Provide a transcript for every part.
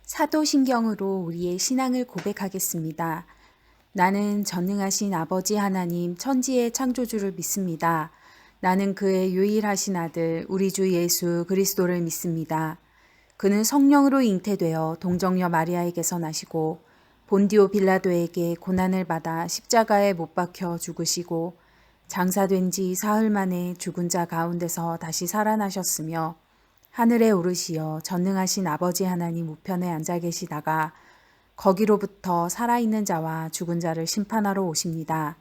사도신경으로 우리의 신앙을 고백하겠습니다. 나는 전능하신 아버지 하나님 천지의 창조주를 믿습니다. 나는 그의 유일하신 아들 우리 주 예수 그리스도를 믿습니다. 그는 성령으로 잉태되어 동정녀 마리아에게서 나시고 본디오 빌라도에게 고난을 받아 십자가에 못 박혀 죽으시고 장사된 지 사흘 만에 죽은 자 가운데서 다시 살아나셨으며 하늘에 오르시어 전능하신 아버지 하나님 우편에 앉아 계시다가 거기로부터 살아있는 자와 죽은 자를 심판하러 오십니다.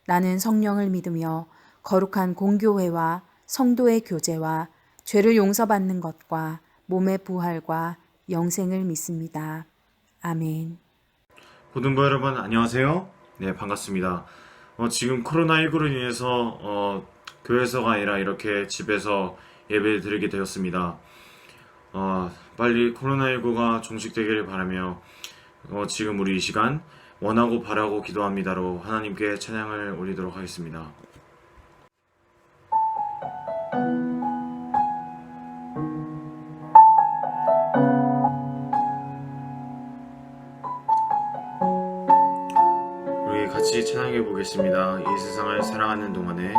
나는 성령을 믿으며 거룩한 공교회와 성도의 교제와 죄를 용서받는 것과 몸의 부활과 영생을 믿습니다. 아멘. 고등부 여러분 안녕하세요. 네, 반갑습니다. 지금 코로나19로 인해서 교회에서가 아니라 이렇게 집에서 예배를 드리게 되었습니다. 빨리 코로나19가 종식되기를 바라며 지금 우리 이 시간 원하고 바라고 기도합니다로 하나님께 찬양을 올리도록 하겠습니다. 우리 같이 찬양해 보겠습니다. 이 세상을 사랑하는 동안에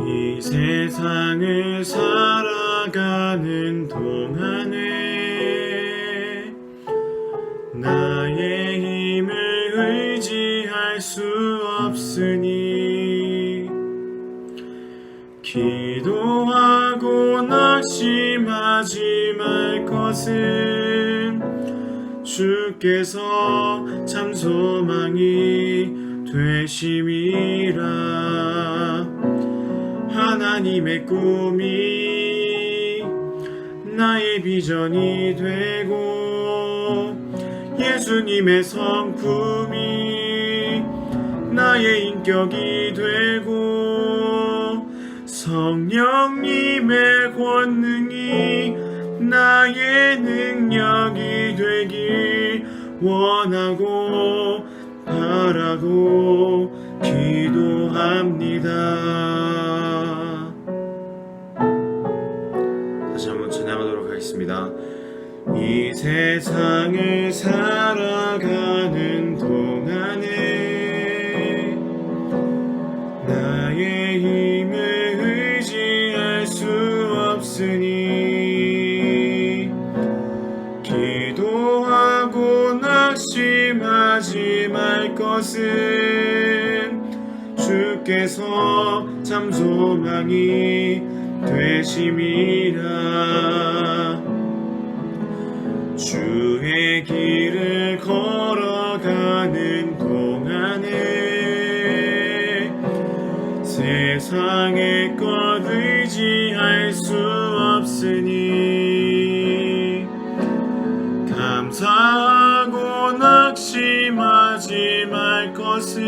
이 세상을 살아가는 동안에 나의 힘을 의지할 수 없으니 기도하고 낙심하지 말 것은 주께서 참 소망이 되심이라. 하나님의 꿈이 나의 비전이 되고 예수님의 성품이 나의 인격이 되고 성령님의 권능이 나의 능력이 되길 원하고 바라고 기도합니다. 다시 한번 찬양하도록 하겠습니다. 이 세상을 살아가는 동안에 나의 힘을 의지할 수 없으니 기도하고 낙심하지 말 것은 주께서 참 소망이 되심이라. 주의 길을 걸어가는 동안에 세상의 것 의지할 수 없으니 감사하고 낙심하지 말 것은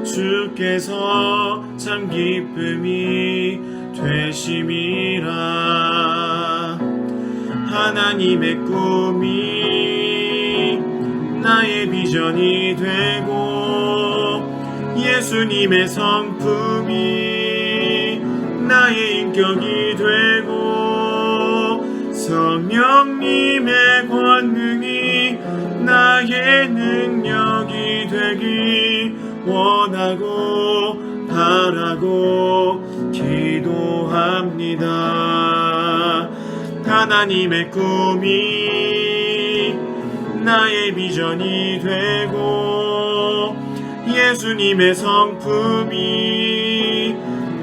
주께서 참 기쁨이 되심이라. 하나님의 꿈이 나의 비전이 되고 예수님의 성품이 나의 인격이 되고 성령님의 권능이 나의 능력이 되길 원하고 바라고 기도합니다. 하나님의 꿈이 나의 비전이 되고 예수님의 성품이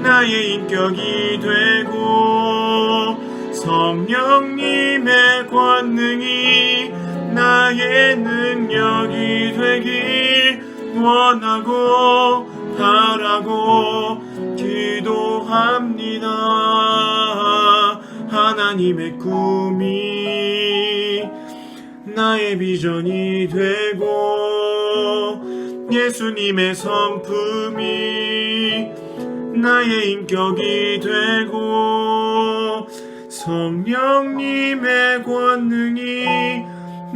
나의 인격이 되고 성령님의 권능이 나의 능력이 되길 원하고 바라고 기도합니다. 하나님의 꿈이 나의 비전이 되고 예수님의 성품이 나의 인격이 되고 성령님의 권능이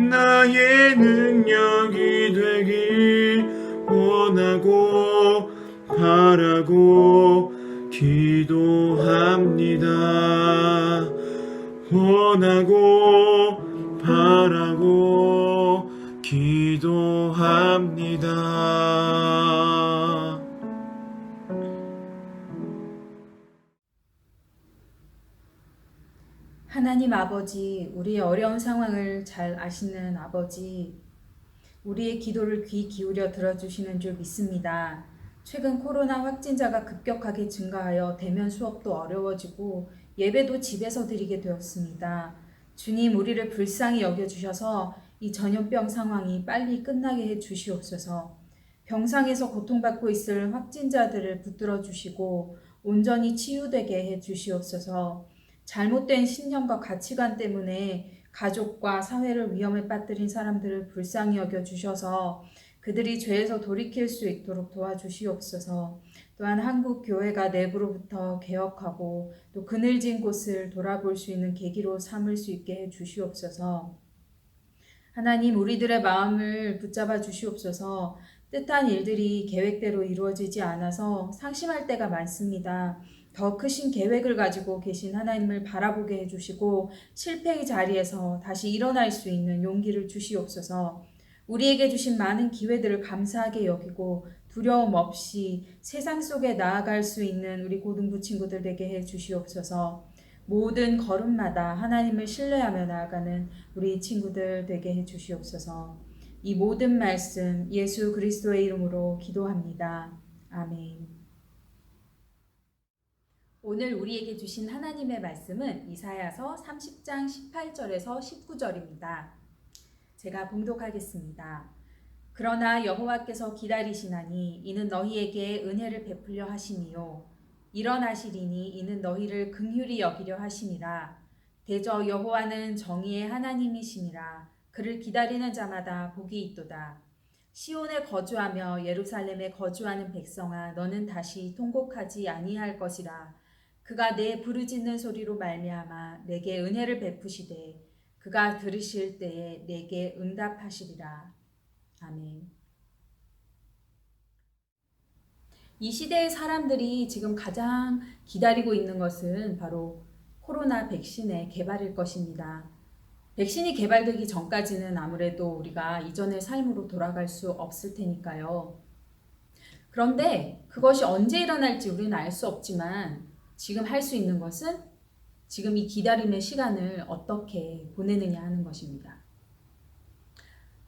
나의 능력이 되길 원하고 바라고 기도합니다. 하나님 아버지, 우리의 어려운 상황을 잘 아시는 아버지, 우리의 기도를 귀 기울여 들어주시는 줄 믿습니다. 최근 코로나 확진자가 급격하게 증가하여 대면 수업도 어려워지고 예배도 집에서 드리게 되었습니다. 주님, 우리를 불쌍히 여겨주셔서 이 전염병 상황이 빨리 끝나게 해 주시옵소서. 병상에서 고통받고 있을 확진자들을 붙들어 주시고 온전히 치유되게 해 주시옵소서. 잘못된 신념과 가치관 때문에 가족과 사회를 위험에 빠뜨린 사람들을 불쌍히 여겨 주셔서 그들이 죄에서 돌이킬 수 있도록 도와주시옵소서. 또한 한국 교회가 내부로부터 개혁하고 또 그늘진 곳을 돌아볼 수 있는 계기로 삼을 수 있게 해 주시옵소서. 하나님, 우리들의 마음을 붙잡아 주시옵소서. 뜻한 일들이 계획대로 이루어지지 않아서 상심할 때가 많습니다. 더 크신 계획을 가지고 계신 하나님을 바라보게 해주시고 실패의 자리에서 다시 일어날 수 있는 용기를 주시옵소서. 우리에게 주신 많은 기회들을 감사하게 여기고 두려움 없이 세상 속에 나아갈 수 있는 우리 고등부 친구들 되게 해 주시옵소서. 모든 걸음마다 하나님을 신뢰하며 나아가는 우리 친구들 되게 해 주시옵소서. 이 모든 말씀 예수 그리스도의 이름으로 기도합니다. 아멘. 오늘 우리에게 주신 하나님의 말씀은 이사야서 30장 18절에서 19절입니다. 제가 봉독하겠습니다. 그러나 여호와께서 기다리시나니 이는 너희에게 은혜를 베풀려 하심이요 일어나시리니 이는 너희를 긍휼히 여기려 하심이라. 대저 여호와는 정의의 하나님이시니라. 그를 기다리는 자마다 복이 있도다. 시온에 거주하며 예루살렘에 거주하는 백성아, 너는 다시 통곡하지 아니할 것이라. 그가 내 부르짖는 소리로 말미암아 내게 은혜를 베푸시되 그가 들으실 때에 내게 응답하시리라. 아멘. 이 시대의 사람들이 지금 가장 기다리고 있는 것은 바로 코로나 백신의 개발일 것입니다. 백신이 개발되기 전까지는 아무래도 우리가 이전의 삶으로 돌아갈 수 없을 테니까요. 그런데 그것이 언제 일어날지 우리는 알 수 없지만 지금 할 수 있는 것은 지금 이 기다림의 시간을 어떻게 보내느냐 하는 것입니다.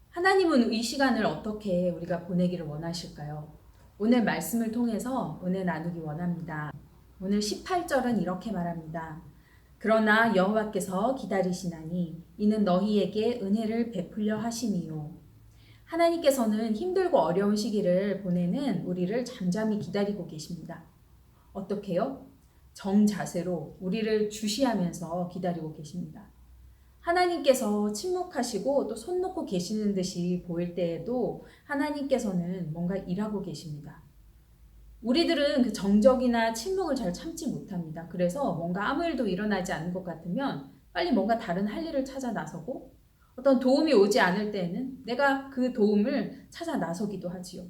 하나님은 이 시간을 어떻게 우리가 보내기를 원하실까요? 오늘 말씀을 통해서 은혜 나누기 원합니다. 오늘 18절은 이렇게 말합니다. 그러나 여호와께서 기다리시나니 이는 너희에게 은혜를 베풀려 하심이요. 하나님께서는 힘들고 어려운 시기를 보내는 우리를 잠잠히 기다리고 계십니다. 어떻게요? 정자세로 우리를 주시하면서 기다리고 계십니다. 하나님께서 침묵하시고 또 손 놓고 계시는 듯이 보일 때에도 하나님께서는 뭔가 일하고 계십니다. 우리들은 그 정적이나 침묵을 잘 참지 못합니다. 그래서 뭔가 아무 일도 일어나지 않는 것 같으면 빨리 뭔가 다른 할 일을 찾아 나서고 어떤 도움이 오지 않을 때에는 내가 그 도움을 찾아 나서기도 하지요.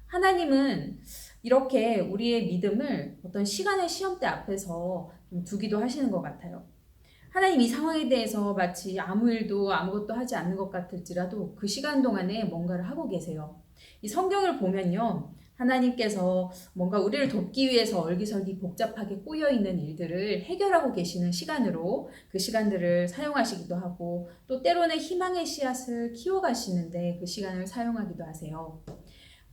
하나님은 이렇게 우리의 믿음을 어떤 시간의 시험대 앞에서 좀 두기도 하시는 것 같아요. 하나님 이 상황에 대해서 마치 아무 일도 아무것도 하지 않는 것 같을지라도 그 시간 동안에 뭔가를 하고 계세요. 이 성경을 보면요. 하나님께서 뭔가 우리를 돕기 위해서 얼기설기 복잡하게 꼬여있는 일들을 해결하고 계시는 시간으로 그 시간들을 사용하시기도 하고 또 때로는 희망의 씨앗을 키워가시는데 그 시간을 사용하기도 하세요.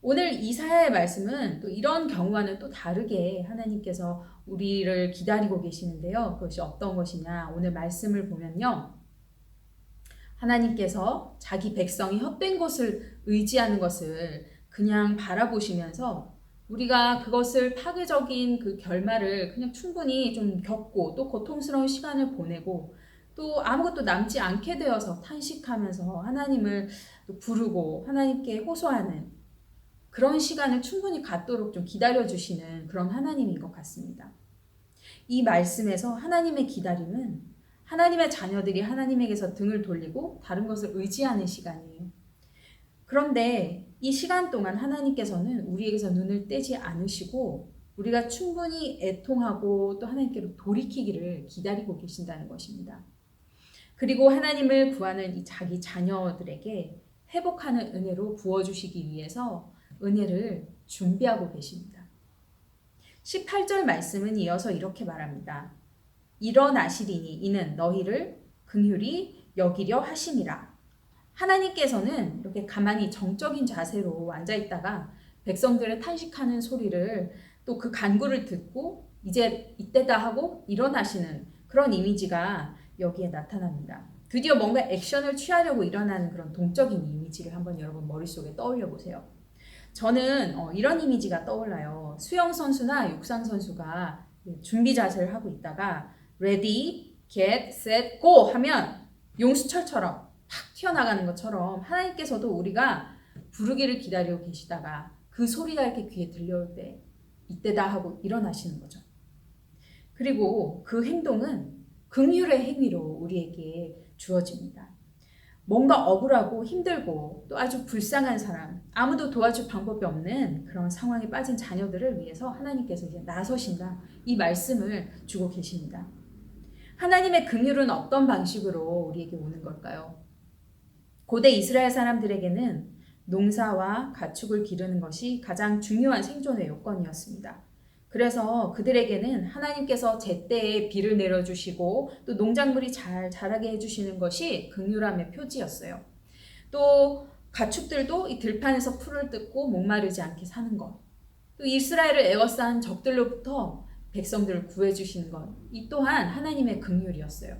오늘 이사야의 말씀은 또 이런 경우와는 또 다르게 하나님께서 우리를 기다리고 계시는데요. 그것이 어떤 것이냐? 오늘 말씀을 보면요. 하나님께서 자기 백성이 헛된 것을 의지하는 것을 그냥 바라보시면서 우리가 그것을 파괴적인 그 결말을 그냥 충분히 좀 겪고 또 고통스러운 시간을 보내고 또 아무것도 남지 않게 되어서 탄식하면서 하나님을 부르고 하나님께 호소하는 그런 시간을 충분히 갖도록 좀 기다려주시는 그런 하나님인 것 같습니다. 이 말씀에서 하나님의 기다림은 하나님의 자녀들이 하나님에게서 등을 돌리고 다른 것을 의지하는 시간이에요. 그런데 이 시간 동안 하나님께서는 우리에게서 눈을 떼지 않으시고 우리가 충분히 애통하고 또 하나님께로 돌이키기를 기다리고 계신다는 것입니다. 그리고 하나님을 구하는 이 자기 자녀들에게 회복하는 은혜로 부어주시기 위해서 은혜를 준비하고 계십니다. 18절 말씀은 이어서 이렇게 말합니다. 일어나시리니 이는 너희를 긍휼히 여기려 하심이라. 하나님께서는 이렇게 가만히 정적인 자세로 앉아 있다가 백성들의 탄식하는 소리를 또 그 간구를 듣고 이제 이때다 하고 일어나시는 그런 이미지가 여기에 나타납니다. 드디어 뭔가 액션을 취하려고 일어나는 그런 동적인 이미지를 한번 여러분 머릿속에 떠올려 보세요. 저는 이런 이미지가 떠올라요. 수영 선수나 육상 선수가 준비 자세를 하고 있다가 ready, get, set, go 하면 용수철처럼 팍 튀어나가는 것처럼 하나님께서도 우리가 부르기를 기다리고 계시다가 그 소리가 이렇게 귀에 들려올 때 이때다 하고 일어나시는 거죠. 그리고 그 행동은 긍휼의 행위로 우리에게 주어집니다. 뭔가 억울하고 힘들고 또 아주 불쌍한 사람, 아무도 도와줄 방법이 없는 그런 상황에 빠진 자녀들을 위해서 하나님께서 이제 나서신다. 이 말씀을 주고 계십니다. 하나님의 긍휼은 어떤 방식으로 우리에게 오는 걸까요? 고대 이스라엘 사람들에게는 농사와 가축을 기르는 것이 가장 중요한 생존의 요건이었습니다. 그래서 그들에게는 하나님께서 제때에 비를 내려주시고 또 농작물이 잘 자라게 해주시는 것이 긍휼함의 표지였어요. 또 가축들도 이 들판에서 풀을 뜯고 목마르지 않게 사는 것, 또 이스라엘을 에워싼 적들로부터 백성들을 구해주시는 것, 이 또한 하나님의 긍휼이었어요.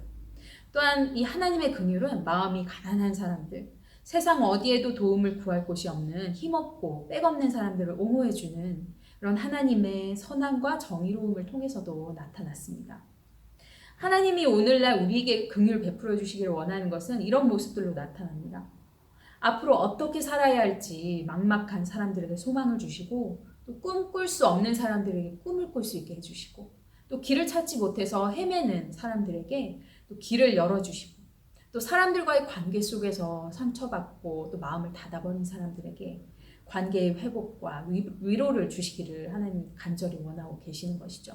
또한 이 하나님의 긍휼은 마음이 가난한 사람들, 세상 어디에도 도움을 구할 곳이 없는 힘없고 빽없는 사람들을 옹호해주는 그런 하나님의 선함과 정의로움을 통해서도 나타났습니다. 하나님이 오늘날 우리에게 긍휼 베풀어 주시기를 원하는 것은 이런 모습들로 나타납니다. 앞으로 어떻게 살아야 할지 막막한 사람들에게 소망을 주시고 또 꿈꿀 수 없는 사람들에게 꿈을 꿀 수 있게 해주시고 또 길을 찾지 못해서 헤매는 사람들에게 또 길을 열어주시고 또 사람들과의 관계 속에서 상처받고 또 마음을 닫아버린 사람들에게 관계의 회복과 위로를 주시기를 하나님 간절히 원하고 계시는 것이죠.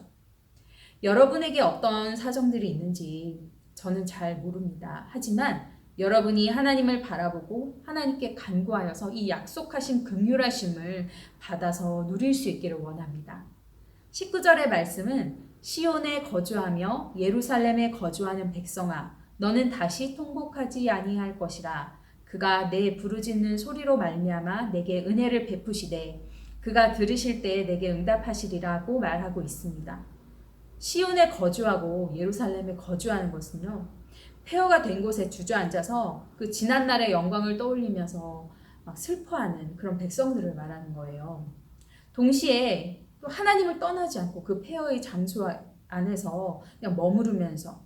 여러분에게 어떤 사정들이 있는지 저는 잘 모릅니다. 하지만 여러분이 하나님을 바라보고 하나님께 간구하여서 이 약속하신 긍휼하심을 받아서 누릴 수 있기를 원합니다. 19절의 말씀은 시온에 거주하며 예루살렘에 거주하는 백성아 너는 다시 통곡하지 아니할 것이라. 그가 내 부르짖는 소리로 말미암아 내게 은혜를 베푸시되 그가 들으실 때에 내게 응답하시리라고 말하고 있습니다. 시온에 거주하고 예루살렘에 거주하는 것은요, 폐허가 된 곳에 주저앉아서 그 지난날의 영광을 떠올리면서 막 슬퍼하는 그런 백성들을 말하는 거예요. 동시에 또 하나님을 떠나지 않고 그 폐허의 장소 안에서 그냥 머무르면서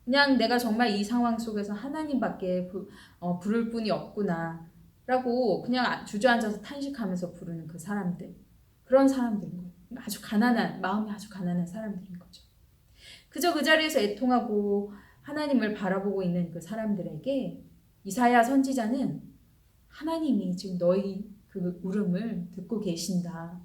그냥 내가 정말 이 상황 속에서 하나님밖에 부를 분이 없구나 라고 그냥 주저앉아서 탄식하면서 부르는 그 사람들, 그런 사람들인 거예요. 아주 가난한, 마음이 아주 가난한 사람들인 거죠. 그저 그 자리에서 애통하고 하나님을 바라보고 있는 그 사람들에게 이사야 선지자는 하나님이 지금 너희 그 울음을 듣고 계신다,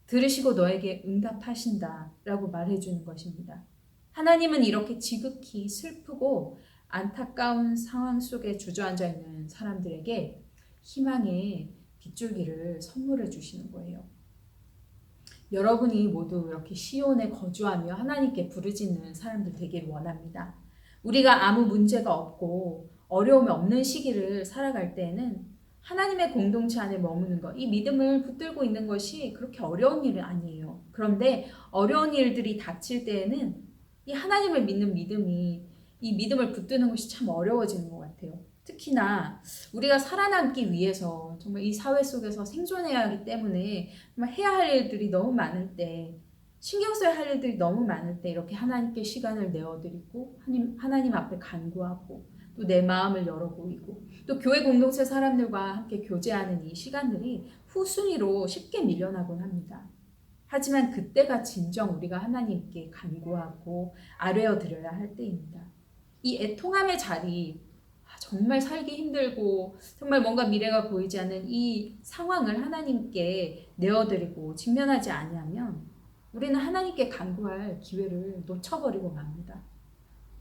들으시고 너에게 응답하신다 라고 말해주는 것입니다. 하나님은 이렇게 지극히 슬프고 안타까운 상황 속에 주저앉아 있는 사람들에게 희망의 빗줄기를 선물해 주시는 거예요. 여러분이 모두 이렇게 시온에 거주하며 하나님께 부르짖는 사람들 되길 원합니다. 우리가 아무 문제가 없고 어려움이 없는 시기를 살아갈 때에는 하나님의 공동체 안에 머무는 것, 이 믿음을 붙들고 있는 것이 그렇게 어려운 일은 아니에요. 그런데 어려운 일들이 닥칠 때에는 이 하나님을 믿는 믿음이, 이 믿음을 붙드는 것이 참 어려워지는 것 같아요. 특히나 우리가 살아남기 위해서 정말 이 사회 속에서 생존해야 하기 때문에 정말 해야 할 일들이 너무 많을 때, 신경 써야 할 일들이 너무 많을 때 이렇게 하나님께 시간을 내어드리고 하나님 앞에 간구하고 또 내 마음을 열어보이고 또 교회 공동체 사람들과 함께 교제하는 이 시간들이 후순위로 쉽게 밀려나곤 합니다. 하지만 그때가 진정 우리가 하나님께 간구하고 아뢰어 드려야 할 때입니다. 이 애통함의 자리, 정말 살기 힘들고 정말 뭔가 미래가 보이지 않는 이 상황을 하나님께 내어드리고 직면하지 아니하면 우리는 하나님께 간구할 기회를 놓쳐버리고 맙니다.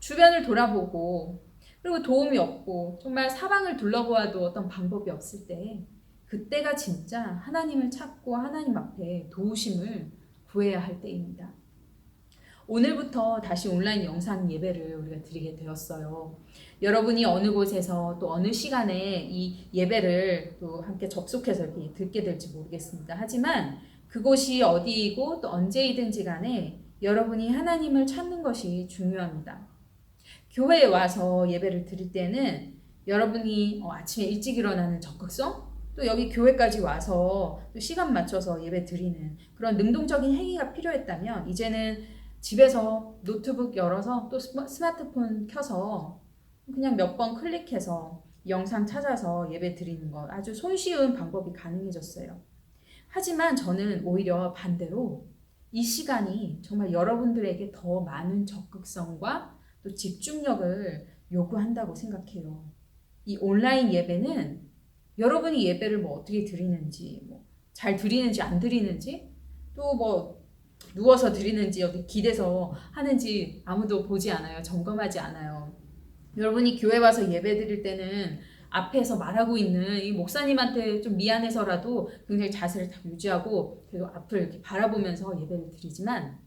주변을 돌아보고 그리고 도움이 없고 정말 사방을 둘러보아도 어떤 방법이 없을 때 그때가 진짜 하나님을 찾고 하나님 앞에 도우심을 구해야 할 때입니다. 오늘부터 다시 온라인 영상 예배를 우리가 드리게 되었어요. 여러분이 어느 곳에서 또 어느 시간에 이 예배를 또 함께 접속해서 이렇게 듣게 될지 모르겠습니다. 하지만 그곳이 어디이고 또 언제이든지 간에 여러분이 하나님을 찾는 것이 중요합니다. 교회에 와서 예배를 드릴 때는 여러분이 아침에 일찍 일어나는 적극성, 또 여기 교회까지 와서 또 시간 맞춰서 예배 드리는 그런 능동적인 행위가 필요했다면 이제는 집에서 노트북 열어서 또 스마트폰 켜서 그냥 몇 번 클릭해서 영상 찾아서 예배 드리는 것 아주 손쉬운 방법이 가능해졌어요. 하지만 저는 오히려 반대로 이 시간이 정말 여러분들에게 더 많은 적극성과 또 집중력을 요구한다고 생각해요. 이 온라인 예배는 여러분이 예배를 뭐 어떻게 드리는지, 뭐 잘 드리는지 안 드리는지, 또 뭐 누워서 드리는지 어디 기대서 하는지 아무도 보지 않아요. 점검하지 않아요. 여러분이 교회 와서 예배 드릴 때는 앞에서 말하고 있는 이 목사님한테 좀 미안해서라도 굉장히 자세를 다 유지하고 계속 앞을 이렇게 바라보면서 예배를 드리지만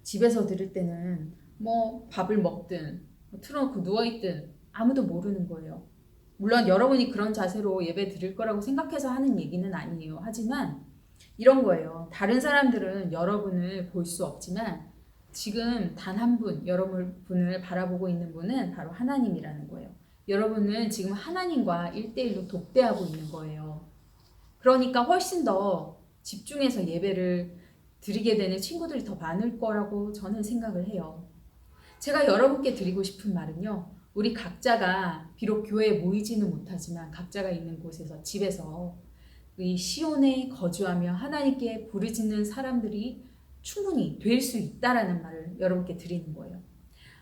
집에서 드릴 때는 뭐 밥을 먹든 틀어놓고 누워있든 아무도 모르는 거예요. 물론 여러분이 그런 자세로 예배 드릴 거라고 생각해서 하는 얘기는 아니에요. 하지만 이런 거예요. 다른 사람들은 여러분을 볼 수 없지만 지금 단 한 분, 여러분을 바라보고 있는 분은 바로 하나님이라는 거예요. 여러분은 지금 하나님과 1대1로 독대하고 있는 거예요. 그러니까 훨씬 더 집중해서 예배를 드리게 되는 친구들이 더 많을 거라고 저는 생각을 해요. 제가 여러분께 드리고 싶은 말은요. 우리 각자가 비록 교회에 모이지는 못하지만 각자가 있는 곳에서 집에서 이 시온에 거주하며 하나님께 부르짖는 사람들이 충분히 될 수 있다라는 말을 여러분께 드리는 거예요.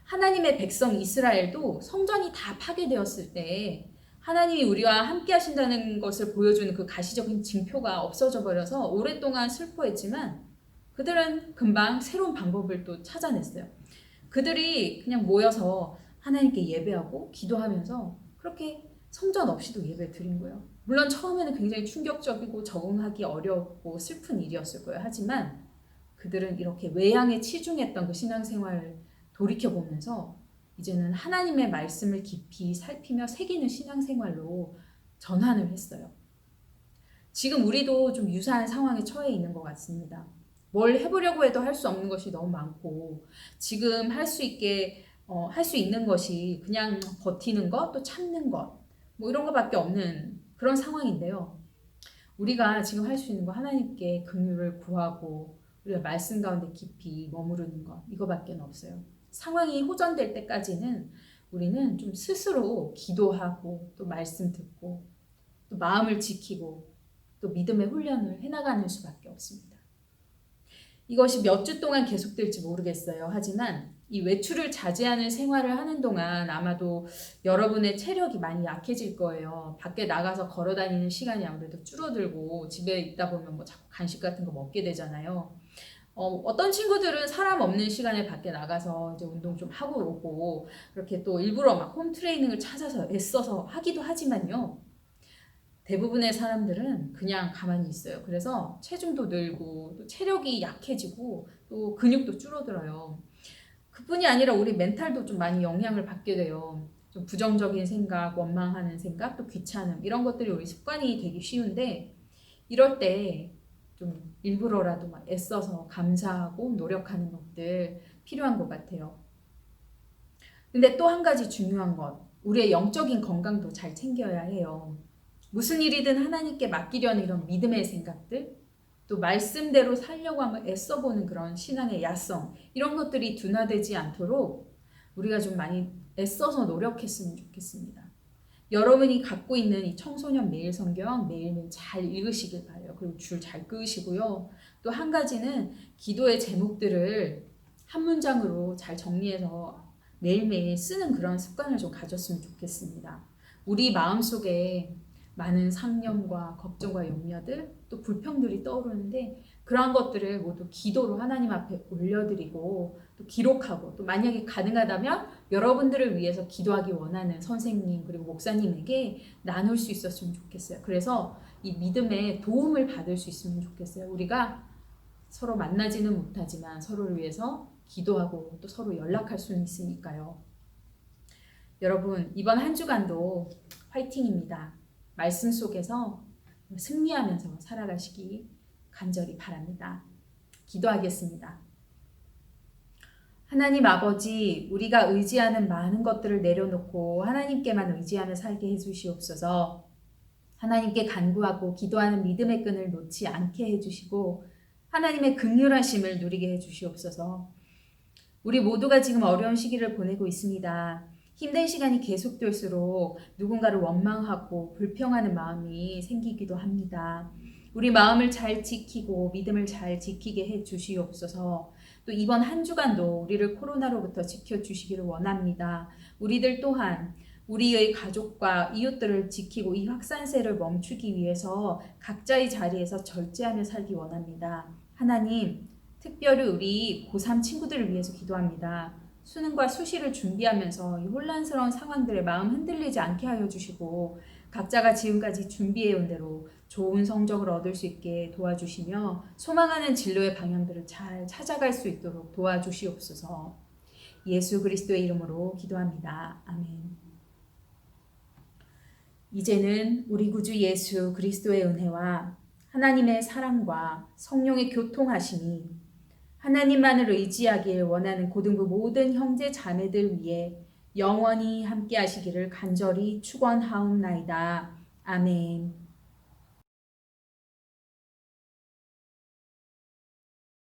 하나님의 백성 이스라엘도 성전이 다 파괴되었을 때 하나님이 우리와 함께 하신다는 것을 보여주는 그 가시적인 징표가 없어져 버려서 오랫동안 슬퍼했지만 그들은 금방 새로운 방법을 또 찾아냈어요. 그들이 그냥 모여서 하나님께 예배하고 기도하면서 그렇게 성전 없이도 예배 드린 거예요. 물론 처음에는 굉장히 충격적이고 적응하기 어렵고 슬픈 일이었을 거예요. 하지만 그들은 이렇게 외양에 치중했던 그 신앙생활을 돌이켜보면서 이제는 하나님의 말씀을 깊이 살피며 새기는 신앙생활로 전환을 했어요. 지금 우리도 좀 유사한 상황에 처해 있는 것 같습니다. 뭘 해보려고 해도 할 수 없는 것이 너무 많고 지금 할 수 있는 것이 그냥 버티는 것, 또 참는 것, 뭐 이런 것밖에 없는 그런 상황인데요. 우리가 지금 할 수 있는 거 하나님께 긍휼을 구하고 우리가 말씀 가운데 깊이 머무르는 것 이거밖에 없어요. 상황이 호전될 때까지는 우리는 좀 스스로 기도하고 또 말씀 듣고 또 마음을 지키고 또 믿음의 훈련을 해나가는 수밖에 없습니다. 이것이 몇 주 동안 계속될지 모르겠어요. 하지만 이 외출을 자제하는 생활을 하는 동안 아마도 여러분의 체력이 많이 약해질 거예요. 밖에 나가서 걸어 다니는 시간이 아무래도 줄어들고 집에 있다 보면 뭐 자꾸 간식 같은 거 먹게 되잖아요. 어떤 친구들은 사람 없는 시간에 밖에 나가서 이제 운동 좀 하고 오고 그렇게 또 일부러 막 홈 트레이닝을 찾아서 애써서 하기도 하지만요. 대부분의 사람들은 그냥 가만히 있어요. 그래서 체중도 늘고 또 체력이 약해지고 또 근육도 줄어들어요. 그뿐이 아니라 우리 멘탈도 좀 많이 영향을 받게 돼요. 좀 부정적인 생각, 원망하는 생각, 또 귀찮음 이런 것들이 우리 습관이 되기 쉬운데 이럴 때 좀 일부러라도 막 애써서 감사하고 노력하는 것들 필요한 것 같아요. 근데 또 한 가지 중요한 것, 우리의 영적인 건강도 잘 챙겨야 해요. 무슨 일이든 하나님께 맡기려는 이런 믿음의 생각들, 또 말씀대로 살려고 하면 애써보는 그런 신앙의 야성, 이런 것들이 둔화되지 않도록 우리가 좀 많이 애써서 노력했으면 좋겠습니다. 여러분이 갖고 있는 이 청소년 매일 성경 매일매일 잘 읽으시길 바라요. 그리고 줄 잘 끄시고요. 또 한 가지는 기도의 제목들을 한 문장으로 잘 정리해서 매일매일 쓰는 그런 습관을 좀 가졌으면 좋겠습니다. 우리 마음속에 많은 상념과 걱정과 염려들 또 불평들이 떠오르는데 그러한 것들을 모두 기도로 하나님 앞에 올려드리고 또 기록하고 또 만약에 가능하다면 여러분들을 위해서 기도하기 원하는 선생님 그리고 목사님에게 나눌 수 있었으면 좋겠어요. 그래서 이 믿음에 도움을 받을 수 있으면 좋겠어요. 우리가 서로 만나지는 못하지만 서로를 위해서 기도하고 또 서로 연락할 수는 있으니까요. 여러분, 이번 한 주간도 화이팅입니다. 말씀 속에서 승리하면서 살아가시기 간절히 바랍니다. 기도하겠습니다. 하나님 아버지, 우리가 의지하는 많은 것들을 내려놓고 하나님께만 의지하며 살게 해주시옵소서. 하나님께 간구하고 기도하는 믿음의 끈을 놓지 않게 해주시고 하나님의 긍휼하심을 누리게 해주시옵소서. 우리 모두가 지금 어려운 시기를 보내고 있습니다. 힘든 시간이 계속될수록 누군가를 원망하고 불평하는 마음이 생기기도 합니다. 우리 마음을 잘 지키고 믿음을 잘 지키게 해 주시옵소서. 또 이번 한 주간도 우리를 코로나로부터 지켜주시기를 원합니다. 우리들 또한 우리의 가족과 이웃들을 지키고 이 확산세를 멈추기 위해서 각자의 자리에서 절제하며 살기 원합니다. 하나님, 특별히 우리 고3 친구들을 위해서 기도합니다. 수능과 수시를 준비하면서 이 혼란스러운 상황들에 마음 흔들리지 않게 하여 주시고 각자가 지금까지 준비해온 대로 좋은 성적을 얻을 수 있게 도와주시며 소망하는 진로의 방향들을 잘 찾아갈 수 있도록 도와주시옵소서. 예수 그리스도의 이름으로 기도합니다. 아멘. 이제는 우리 구주 예수 그리스도의 은혜와 하나님의 사랑과 성령의 교통하심이 하나님만을 의지하길 원하는 고등부 모든 형제 자매들 위해 영원히 함께 하시기를 간절히 축원하옵나이다. 아멘.